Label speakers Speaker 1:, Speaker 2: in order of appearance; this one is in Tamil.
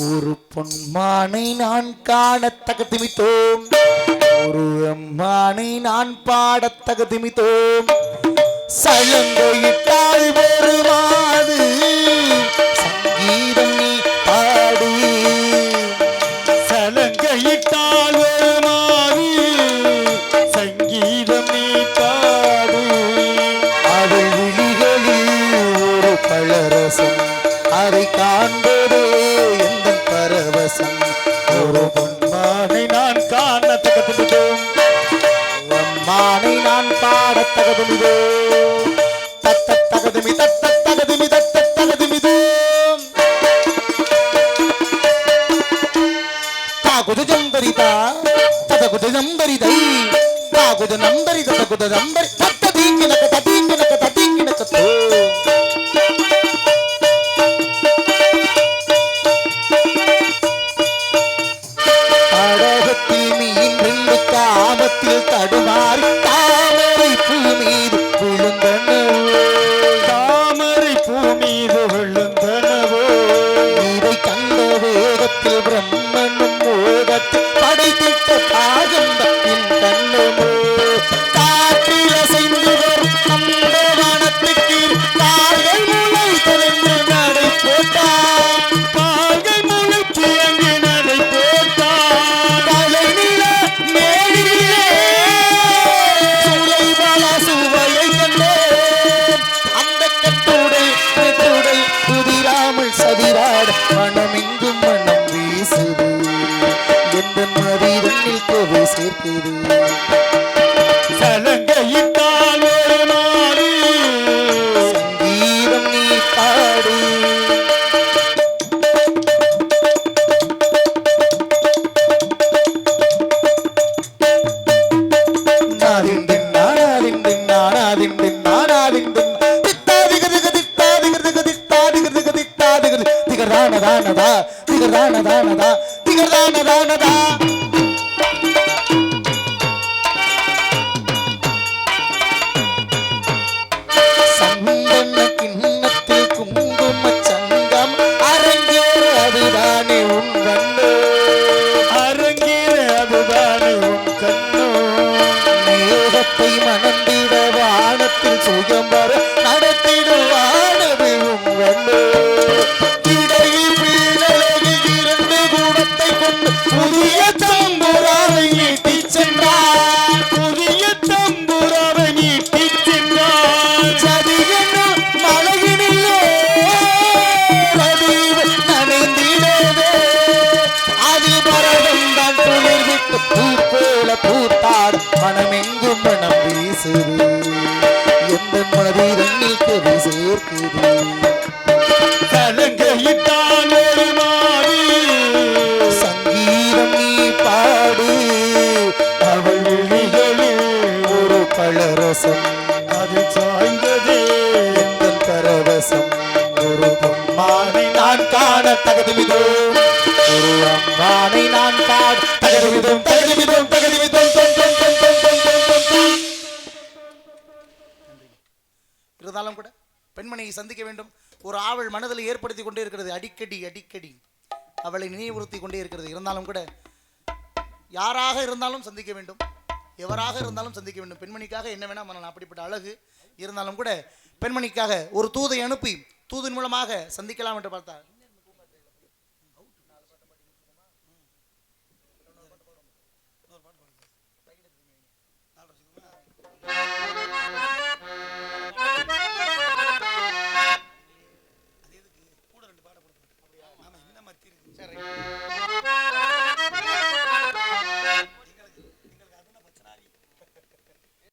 Speaker 1: ஒரு பொன்மானை நான் காண தகுதிமித்தோம், ஒரு அம்மானை நான் பாட தகுதிமித்தோம். சலங்கையிட்டால் ஒரு மாது சங்கீதம் நீ பாடு,
Speaker 2: சலங்கையிட்டால் ஒரு மாது சங்கீதம் நீ பாடு.
Speaker 1: அவள் விழிகளில் ஒரு பழரசம், அதை காண்பதே எந்த பரவசம்.
Speaker 2: ஒரு பொன்மானை நான் காண தகுதிமித்தோம்,
Speaker 1: அம்மானை நான் பாட தகுதிமிதோம். தத்த தகுதிமி தத்த தகுதிமி தத்த தகுதிமிதோம். தாகுது ஜம்பரிதா ததகுது ஜம்பரிதை, தாகுது நம்பரி ததகுது நம்பரி தத்த தீங்கினக்க ததீங்கினக்க ததீங்கினக்க தோ. தடகத்தில் மீன் ரெண்டு காமத்தில் தடுமாறி தாமரை பூ மீது விழுந்தனவோ,
Speaker 2: தாமரை பூ மீது விழுந்தனவோ.
Speaker 1: இதை கண்ட வேகத்தில் பிரம்மனும் மோகத்தில் படைத்திட்ட பாகந்தத்தின் கண்ணமோ. காற்றில் அசைந்து வரும் அந்த வானத்துக்கு கால்கள் முளை தொலைந்து நடை போட்டான்,
Speaker 2: கால்கள் முளைத்து அங்கு நடை போட்டான்.
Speaker 1: தலை நில மேலிலே சுளை பல சுவையை கண்டேன். அந்த கட்டுடை கட்டுடை குதிராமல் சதிராட மனமெங்கும் மனம் வீசுது, எந்த மதிதண்ணில் கோவை சேர்க்குது.
Speaker 2: சலங்கையிட்டால் ஒரு மாது
Speaker 1: சங்கீதம் நீ பாடு, நாதிந்தின் நானாதிந்தின் நானாதிந்தின் நானாதிந்தின் தித்தாதிகதிக தித்தாதிகதிக தித்தாதிகதிக தித்தாதிகதி திகரானதானதா திகரானதானதா திகரானதானதா. சந்தன கிண்ணத்தில் குங்கும சங்கம் அரங்கேற அதுதானே உன் கண்ணோ.
Speaker 2: அரங்கேற அதுதானே உன் கண்ணோ.
Speaker 1: மேகத்தை மணந்திட வானத்தில் சுகம் வர நடத்திடுவானது உன் கண்ணோ. இடையில் வீணழகில் இரண்டு கூடத்தை கொண்டு புதிய தம்புராவை நீட்டி சென்றார்.
Speaker 2: புதிய தம்புராவை நீட்டிச் சென்றான்.
Speaker 1: சதியென்னும் மலையினிலே ரதீவு நனைந்திடவே, அதில் பரவம் தான் துளிர்விட்டு பூ போல பூத்தாடு மனமெங்கும் மனம் வீசுது, எந்த மதிரண்ணில் கவி சேர்க்குது.
Speaker 2: சலங்கையிட்டால் ஒரு மாது
Speaker 1: சங்கீதம் நீ பாடு, அவள் விழிகளில் ஒரு பழரசம்,
Speaker 2: அது சாய்ந்ததே
Speaker 1: எந்தன் பரவசம். ஒரு பொன்மானை நான் காண தகுதிமிதோம், ஒரு அம்மானை நான் பாட தகுதிமிதோம் தகுதிமிதோம் தகுதிமிதோம் தொம் தொம் தொம் தொம் தொம் தொம் தொம் தொம். இருந்தாலும் கூட பெண்மணியை சந்திக்க வேண்டும் ஒரு ஆவல் மனதில் ஏற்படுத்தி கொண்டே இருக்கிறது. அடிக்கடி அடிக்கடி அவளை நினைவுறுத்தி கொண்டே இருக்கிறது. இருந்தாலும் கூட யாராக இருந்தாலும் சந்திக்க வேண்டும், எவராக இருந்தாலும் சந்திக்க வேண்டும். பெண்மணிக்காக என்ன வேணா பண்ணலாம், அப்படிப்பட்ட அழகு. இருந்தாலும் கூட பெண்மணிக்காக ஒரு தூதை அனுப்பி தூதின் மூலமாக சந்திக்கலாம் என்று பார்த்தார்.